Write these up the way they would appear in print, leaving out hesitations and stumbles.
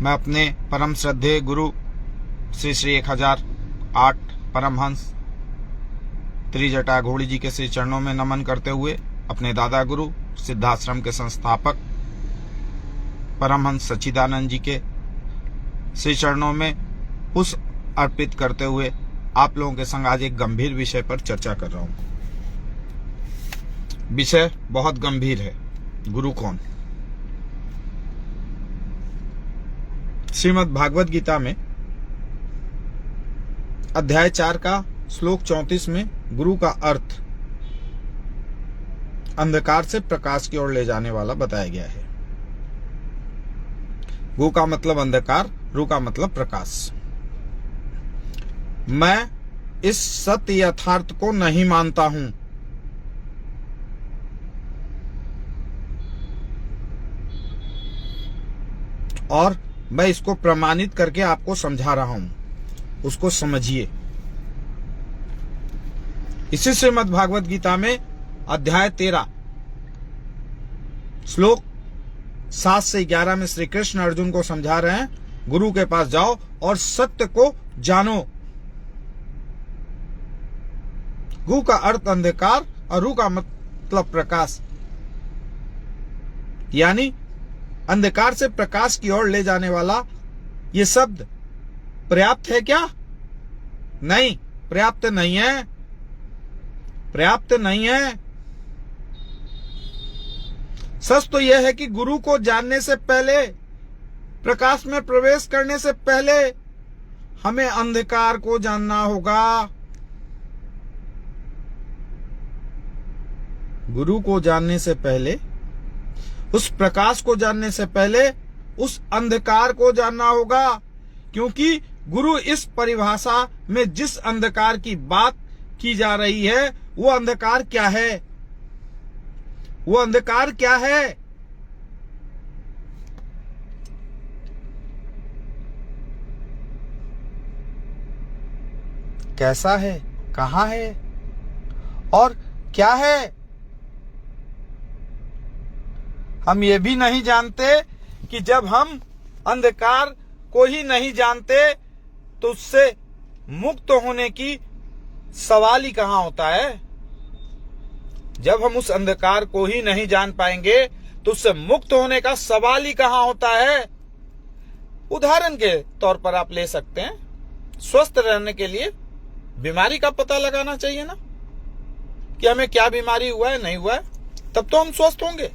मैं अपने परम श्रद्धेय गुरु श्री श्री 1008 परमहंस त्रिजटा घोड़ी जी के श्री चरणों में नमन करते हुए अपने दादा गुरु सिद्धाश्रम के संस्थापक परमहंस सच्चिदानंद जी के श्री चरणों में पुष्प अर्पित करते हुए आप लोगों के संग आज एक गंभीर विषय पर चर्चा कर रहा हूं। विषय बहुत गंभीर है। गुरु कौन? श्रीमद् भागवत गीता में अध्याय 4 का श्लोक 34 में गुरु का अर्थ अंधकार से प्रकाश की ओर ले जाने वाला बताया गया है। गु का मतलब अंधकार, रु का मतलब प्रकाश। मैं इस सत्य यथार्थ को नहीं मानता हूं। और मैं इसको प्रमाणित करके आपको समझा रहा हूं, उसको समझिए। इसी श्रीमद् भागवत गीता में अध्याय 13 श्लोक 7 से 11 में श्री कृष्ण अर्जुन को समझा रहे हैं, गुरु के पास जाओ और सत्य को जानो। गु का अर्थ अंधकार और रु का मतलब प्रकाश, यानी अंधकार से प्रकाश की ओर ले जाने वाला ये शब्द पर्याप्त है क्या? नहीं, पर्याप्त नहीं है, पर्याप्त नहीं है। सच तो यह है कि गुरु को जानने से पहले, प्रकाश में प्रवेश करने से पहले हमें अंधकार को जानना होगा। गुरु को जानने से पहले, उस प्रकाश को जानने से पहले उस अंधकार को जानना होगा, क्योंकि गुरु इस परिभाषा में जिस अंधकार की बात की जा रही है वो अंधकार क्या है? वो अंधकार क्या है? कैसा है? कहां है? और क्या है? हम ये भी नहीं जानते कि जब हम अंधकार को ही नहीं जानते तो उससे मुक्त होने की सवाल ही कहां होता है। जब हम उस अंधकार को ही नहीं जान पाएंगे तो उससे मुक्त होने का सवाल ही कहां होता है। उदाहरण के तौर पर आप ले सकते हैं, स्वस्थ रहने के लिए बीमारी का पता लगाना चाहिए ना, कि हमें क्या बीमारी हुआ है, नहीं हुआ है, तब तो हम स्वस्थ होंगे।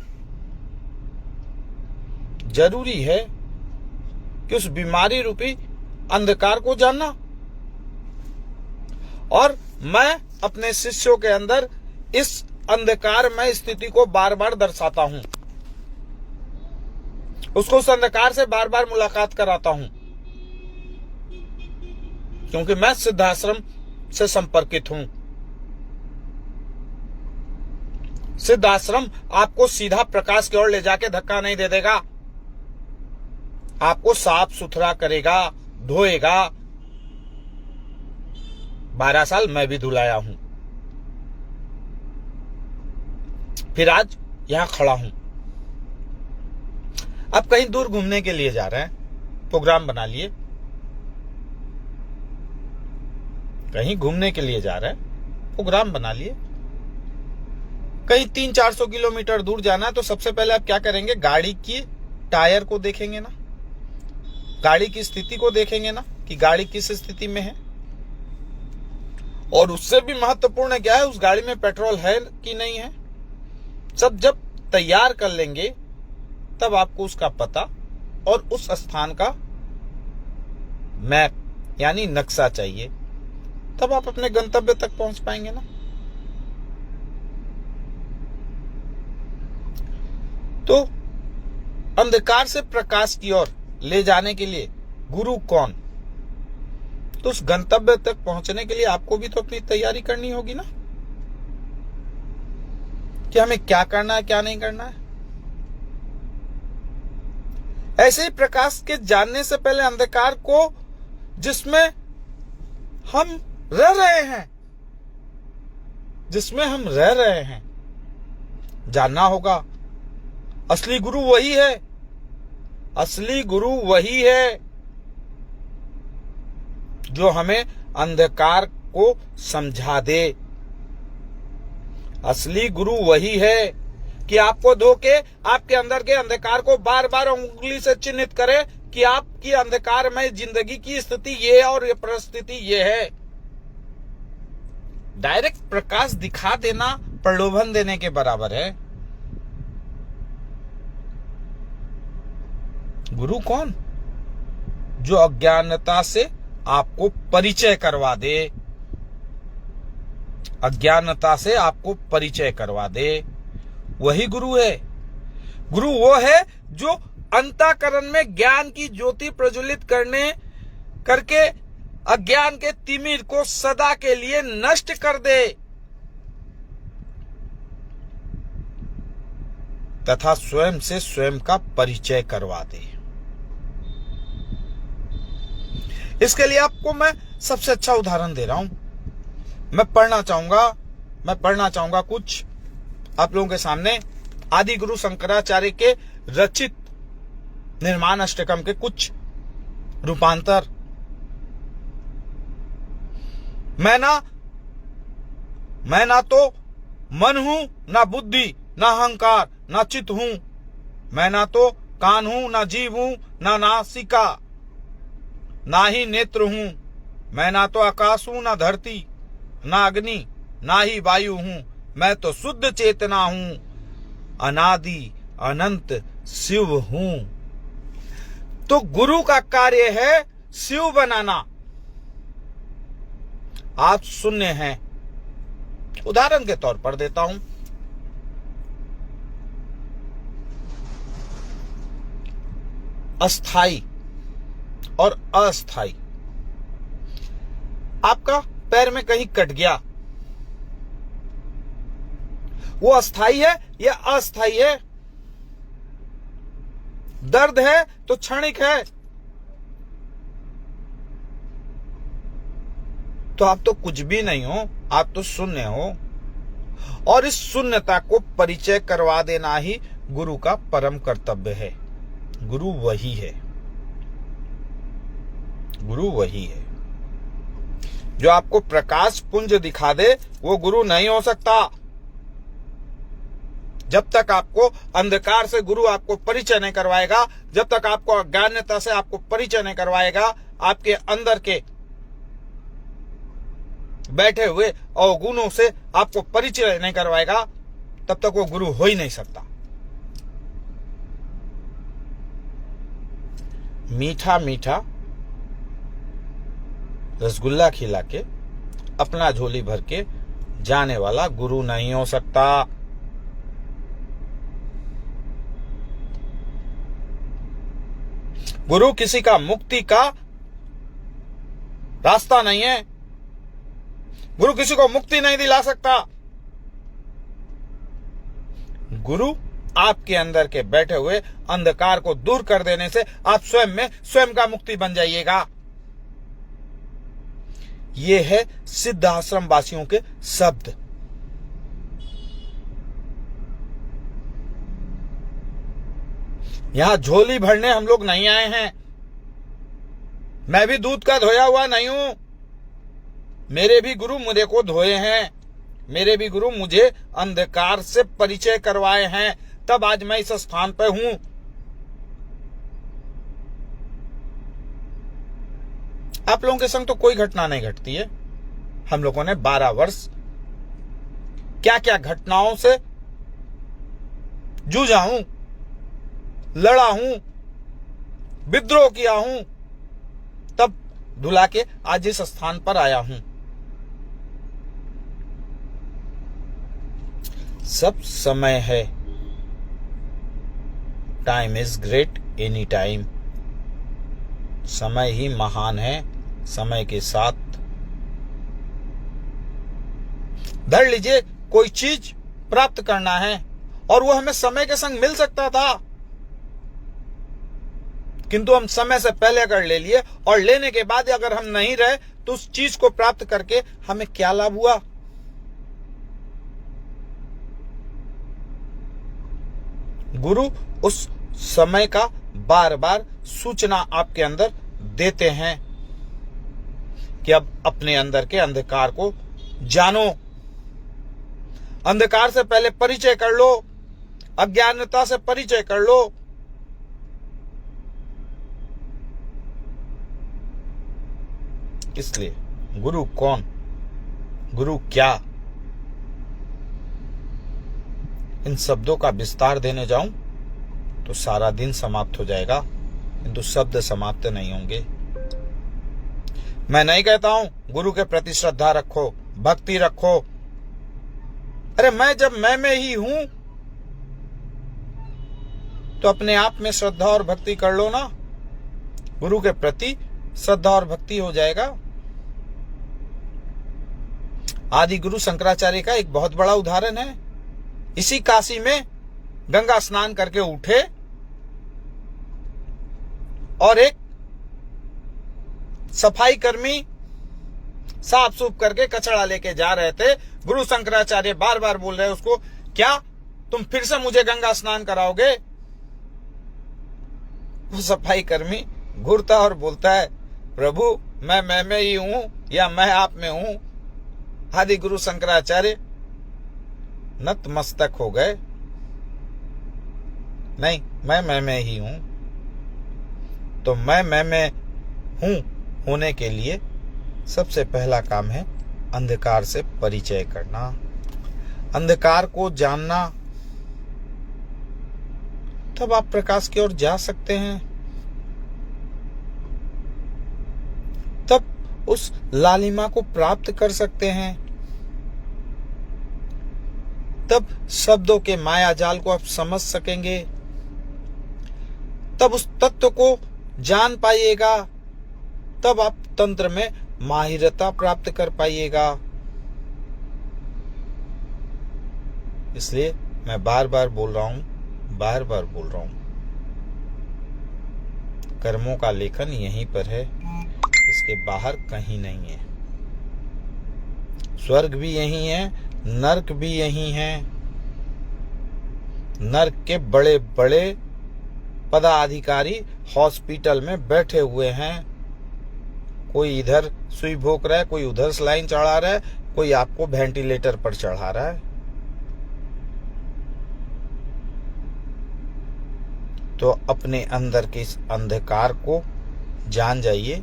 जरूरी है कि उस बीमारी रूपी अंधकार को जानना। और मैं अपने शिष्यों के अंदर इस अंधकारमय स्थिति को बार बार दर्शाता हूं, उसको उस अंधकार से बार बार मुलाकात कराता हूं, क्योंकि मैं सिद्धाश्रम से संपर्कित हूं। सिद्धाश्रम आपको सीधा प्रकाश की ओर ले जाके धक्का नहीं दे देगा, आपको साफ सुथरा करेगा, धोएगा। 12 साल मैं भी धुलाया हूं, फिर आज यहां खड़ा हूं। अब कहीं दूर घूमने के लिए जा रहे हैं, प्रोग्राम बना लिए, कहीं घूमने के लिए जा रहे हैं, प्रोग्राम बना लिए। कहीं 300-400 किलोमीटर दूर जाना है तो सबसे पहले आप क्या करेंगे? गाड़ी की टायर को देखेंगे ना, गाड़ी की स्थिति को देखेंगे ना, कि गाड़ी किस स्थिति में है। और उससे भी महत्वपूर्ण क्या है, उस गाड़ी में पेट्रोल है कि नहीं है। सब जब तैयार कर लेंगे तब आपको उसका पता और उस स्थान का मैप यानी नक्शा चाहिए, तब आप अपने गंतव्य तक पहुंच पाएंगे ना। तो अंधकार से प्रकाश की ओर ले जाने के लिए गुरु कौन? तो उस गंतव्य तक पहुंचने के लिए आपको भी तो अपनी तैयारी करनी होगी ना, कि हमें क्या करना है, क्या नहीं करना है। ऐसे ही प्रकाश के जानने से पहले अंधकार को जिसमें हम रह रहे हैं, जिसमें हम रह रहे हैं जानना होगा। असली गुरु वही है असली गुरु वही है जो हमें अंधकार को समझा दे। असली गुरु वही है कि आपको धोके आपके अंदर के अंधकार को बार बार उंगली से चिन्हित करे कि आपकी अंधकारमय जिंदगी की स्थिति ये है और ये परिस्थिति ये है। डायरेक्ट प्रकाश दिखा देना प्रलोभन देने के बराबर है। गुरु कौन? जो अज्ञानता से आपको परिचय करवा दे, अज्ञानता से आपको परिचय करवा दे, वही गुरु है। गुरु वो है जो अंतःकरण में ज्ञान की ज्योति प्रज्वलित करके अज्ञान के तिमिर को सदा के लिए नष्ट कर दे तथा स्वयं से स्वयं का परिचय करवा दे। इसके लिए आपको मैं सबसे अच्छा उदाहरण दे रहा हूं। मैं पढ़ना चाहूंगा कुछ आप लोगों के सामने आदि गुरु शंकराचार्य के रचित निर्माण अष्टकम के कुछ रूपांतर। मैं ना तो मन हूं, ना बुद्धि, ना अहंकार, ना चित्त हूं। मैं ना तो कान हूं, ना जीव हूं, ना नासिका, ना ही नेत्र हूं। मैं ना तो आकाश हूं, ना धरती, ना अग्नि, ना ही वायु हूं। मैं तो शुद्ध चेतना हूं, अनादि अनंत शिव हूं। तो गुरु का कार्य है शिव बनाना। आप शून्य हैं। उदाहरण के तौर पर देता हूं। अस्थाई और अस्थाई। आपका पैर में कहीं कट गया, वो अस्थाई है या अस्थाई है? दर्द है तो क्षणिक है। तो आप तो कुछ भी नहीं हो, आप तो शून्य हो। और इस शून्यता को परिचय करवा देना ही गुरु का परम कर्तव्य है। गुरु वही है, गुरु वही है जो आपको प्रकाश पुंज दिखा दे। वो गुरु नहीं हो सकता। जब तक आपको अंधकार से गुरु आपको परिचय नहीं करवाएगा, जब तक आपको अज्ञानता से आपको परिचय नहीं करवाएगा, आपके अंदर के बैठे हुए अवगुणों से आपको परिचय नहीं करवाएगा, तब तक वो गुरु हो ही नहीं सकता। मीठा मीठा रसगुल्ला खिला के अपना झोली भर के जाने वाला गुरु नहीं हो सकता। गुरु किसी का मुक्ति का रास्ता नहीं है। गुरु किसी को मुक्ति नहीं दिला सकता। गुरु आपके अंदर के बैठे हुए अंधकार को दूर कर देने से आप स्वयं में स्वयं का मुक्ति बन जाइएगा। ये है सिद्ध आश्रम वासियों के शब्द। यहां झोली भरने हम लोग नहीं आए हैं। मैं भी दूध का धोया हुआ नहीं हूं। मेरे भी गुरु मुझे को धोए हैं। मेरे भी गुरु मुझे अंधकार से परिचय करवाए हैं, तब आज मैं इस स्थान पर हूं। आप लोगों के संग तो कोई घटना नहीं घटती है। हम लोगों ने 12 वर्ष क्या क्या घटनाओं से जूझा हूं, लड़ा हूं, विद्रोह किया हूं, तब धुला के आज इस स्थान पर आया हूं। सब समय है। Time is great any time. समय ही महान है। समय के साथ धर लीजिए, कोई चीज प्राप्त करना है और वो हमें समय के संग मिल सकता था, किंतु हम समय से पहले अगर ले लिए और लेने के बाद अगर हम नहीं रहे तो उस चीज को प्राप्त करके हमें क्या लाभ हुआ? गुरु उस समय का बार बार सूचना आपके अंदर देते हैं कि अब अपने अंदर के अंधकार को जानो। अंधकार से पहले परिचय कर लो, अज्ञानता से परिचय कर लो। इसलिए गुरु कौन, गुरु क्या, इन शब्दों का विस्तार देने जाऊं तो सारा दिन समाप्त हो जाएगा, किंतु शब्द समाप्त नहीं होंगे। मैं नहीं कहता हूं गुरु के प्रति श्रद्धा रखो, भक्ति रखो। अरे जब मैं में ही हूं तो अपने आप में श्रद्धा और भक्ति कर लो ना, गुरु के प्रति श्रद्धा और भक्ति हो जाएगा। आदि गुरु शंकराचार्य का एक बहुत बड़ा उदाहरण है। इसी काशी में गंगा स्नान करके उठे और एक सफाई कर्मी साफ सूफ करके कचरा लेके जा रहे थे। गुरु शंकराचार्य बार बार बोल रहे उसको, क्या तुम फिर से मुझे गंगा स्नान कराओगे? वो सफाई कर्मी घूरता और बोलता है, प्रभु मैं में ही हूं या मैं आप में हूं? आदि गुरु शंकराचार्य नतमस्तक हो गए, नहीं मैं में ही हूं। तो मैं में हूं होने के लिए सबसे पहला काम है अंधकार से परिचय करना, अंधकार को जानना, तब आप प्रकाश की ओर जा सकते हैं। तब उस लालिमा को प्राप्त कर सकते हैं। तब शब्दों के माया जाल को आप समझ सकेंगे, तब उस तत्व को जान पाइएगा, तब आप तंत्र में माहिरता प्राप्त कर पाइएगा। इसलिए मैं बार बार बोल रहा हूं, कर्मों का लेखन यहीं पर है, इसके बाहर कहीं नहीं है। स्वर्ग भी यहीं है, नरक भी यहीं है। नरक के बड़े बड़े पदाधिकारी हॉस्पिटल में बैठे हुए हैं। कोई इधर सुई भोंक रहा है, कोई उधर सलाइन चढ़ा रहा है, कोई आपको वेंटिलेटर पर चढ़ा रहा है। तो अपने अंदर के इस अंधकार को जान जाइए,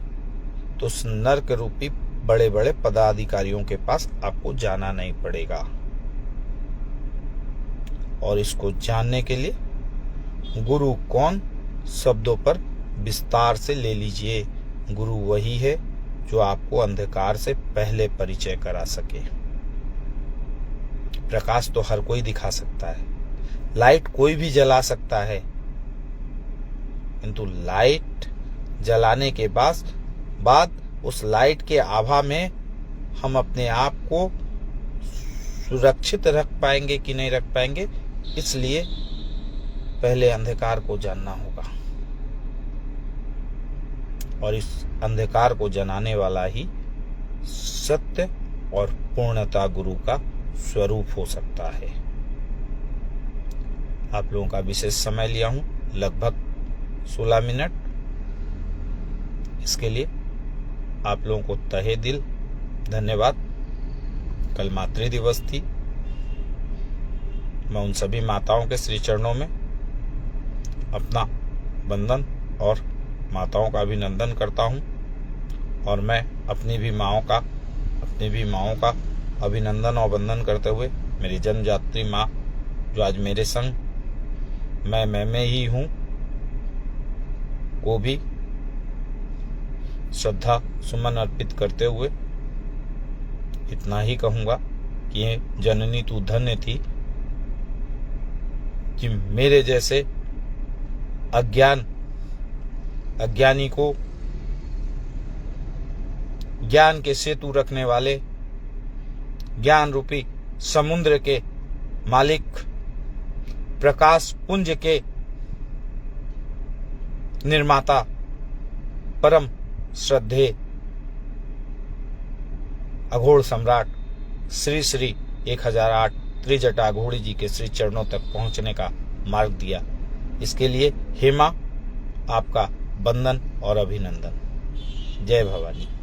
तो उस नरक रूपी बड़े बड़े पदाधिकारियों के पास आपको जाना नहीं पड़ेगा। और इसको जानने के लिए गुरु कौन शब्दों पर विस्तार से ले लीजिए। गुरु वही है जो आपको अंधकार से पहले परिचय करा सके। प्रकाश तो हर कोई दिखा सकता है, लाइट कोई भी जला सकता है, किंतु लाइट जलाने के बाद उस लाइट के आभा में हम अपने आप को सुरक्षित रख पाएंगे कि नहीं रख पाएंगे, इसलिए पहले अंधकार को जानना होगा। और इस अंधकार को जनाने वाला ही सत्य और पूर्णता गुरु का स्वरूप हो सकता है। आप लोगों का विशेष समय लिया हूं, लगभग 16 मिनट। इसके लिए आप लोगों को तहे दिल धन्यवाद। कल मातृ दिवस थी। मैं उन सभी माताओं के श्री चरणों में अपना वंदन और माताओं का अभिनंदन करता हूं। और मैं अपनी भी माओं का अभिनंदन और वंदन करते हुए मेरी जन्मदात्री माँ जो आज मेरे संग मैं में ही हूं को भी श्रद्धा सुमन अर्पित करते हुए इतना ही कहूंगा कि ये जननी तू धन्य थी कि मेरे जैसे अज्ञानी को ज्ञान के सेतु रखने वाले, ज्ञान रूपी समुद्र के मालिक, प्रकाश पुंज के निर्माता, परम श्रद्धेय अघोर सम्राट श्री श्री 1008 त्रिजटा घोड़ी जी के श्री चरणों तक पहुंचने का मार्ग दिया। इसके लिए हे मां, आपका वंदन और अभिनंदन। जय भवानी।